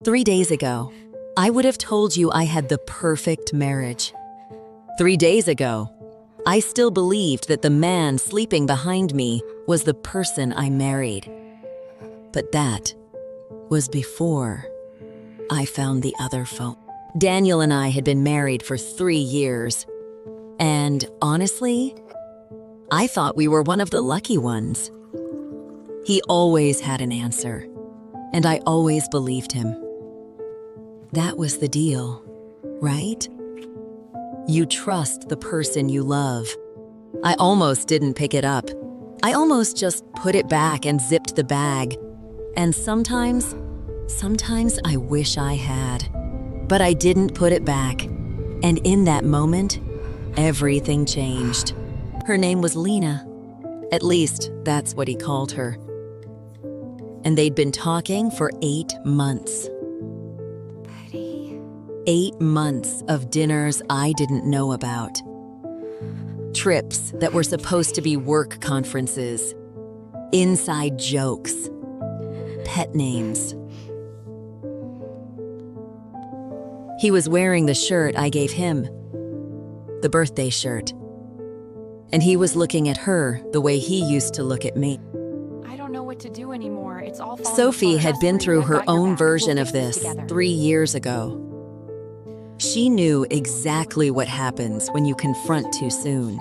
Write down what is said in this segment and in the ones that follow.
3 days ago, I would have told you I had the perfect marriage. 3 days ago, I still believed that the man sleeping behind me was the person I married. But that was before I found the other phone. Daniel and I had been married for 3 years. And honestly, I thought we were one of the lucky ones. He always had an answer, and I always believed him. That was the deal, right? You trust the person you love. I almost didn't pick it up. I almost just put it back and zipped the bag. And sometimes I wish I had. But I didn't put it back. And in that moment, everything changed. Her name was Lena. At least, that's what he called her. And they'd been talking for 8 months. 8 months of dinners I didn't know about. Trips that were supposed to be work conferences. Inside jokes. Pet names. He was wearing the shirt I gave him. The birthday shirt. And he was looking at her the way he used to look at me. I don't know what to do anymore. It's all falling Sophie apart. had been through her I've got your own back. version We'll of fix this together. 3 years ago. She knew exactly what happens when you confront too soon.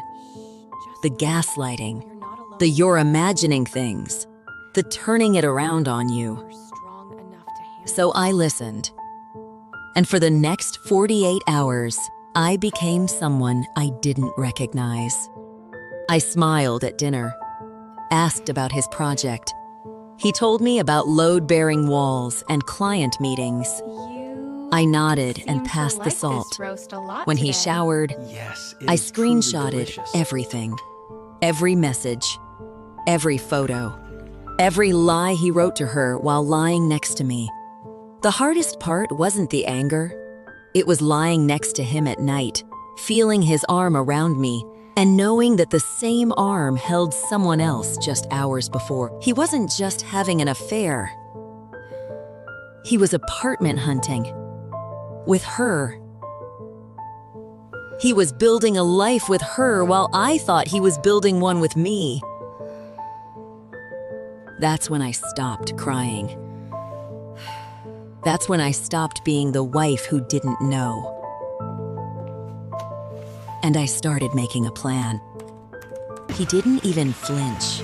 The gaslighting, You're not alone. the you're imagining things, the turning it around on you. You're strong enough to handle So I listened. And for the next 48 hours, I became someone I didn't recognize. I smiled at dinner, asked about his project. He told me about load-bearing walls and client meetings. You I nodded seem and to passed the like salt. this roast a lot When he today. showered, Yes, I screenshotted everything. Every message, every photo, every lie he wrote to her while lying next to me. The hardest part wasn't the anger. It was lying next to him at night, feeling his arm around me, and knowing that the same arm held someone else just hours before. He wasn't just having an affair. He was apartment hunting. With her. He was building a life with her while I thought he was building one with me. That's when I stopped crying. That's when I stopped being the wife who didn't know. And I started making a plan. He didn't even flinch.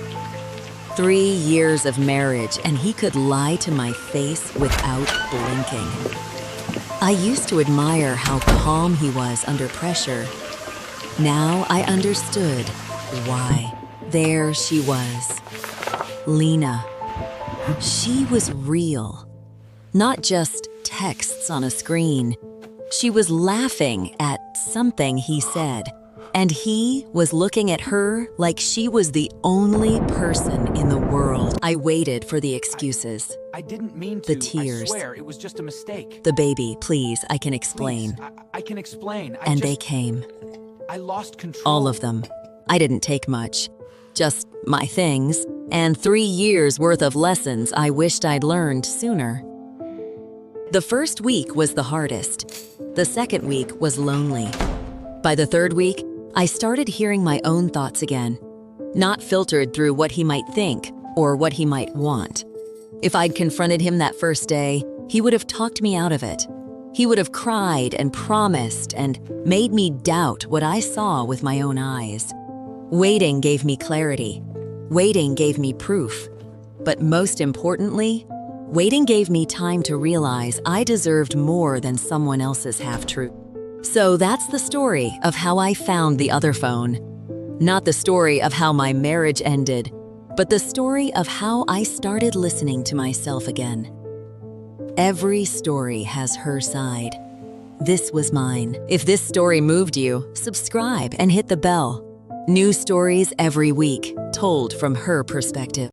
3 years of marriage, and he could lie to my face without blinking. I used to admire how calm he was under pressure. Now I understood why. There she was. Lena. She was real. Not just texts on a screen. She was laughing at something he said, and he was looking at her like she was the only person in the world. I waited for the excuses. I didn't mean The to. tears. I swear, it was just a mistake. The baby, please, I can explain. Please, I can explain. And they came. I lost control. All of them. I didn't take much. Just my things, and 3 years worth of lessons I wished I'd learned sooner. The first week was the hardest. The second week was lonely. By the third week, I started hearing my own thoughts again, not filtered through what he might think or what he might want. If I'd confronted him that first day, he would have talked me out of it. He would have cried and promised and made me doubt what I saw with my own eyes. Waiting gave me clarity. Waiting gave me proof. But most importantly, waiting gave me time to realize I deserved more than someone else's half-truth. So that's the story of how I found the other phone. Not the story of how my marriage ended, but the story of how I started listening to myself again. Every story has her side. This was mine. If this story moved you, subscribe and hit the bell. New stories every week, told from her perspective.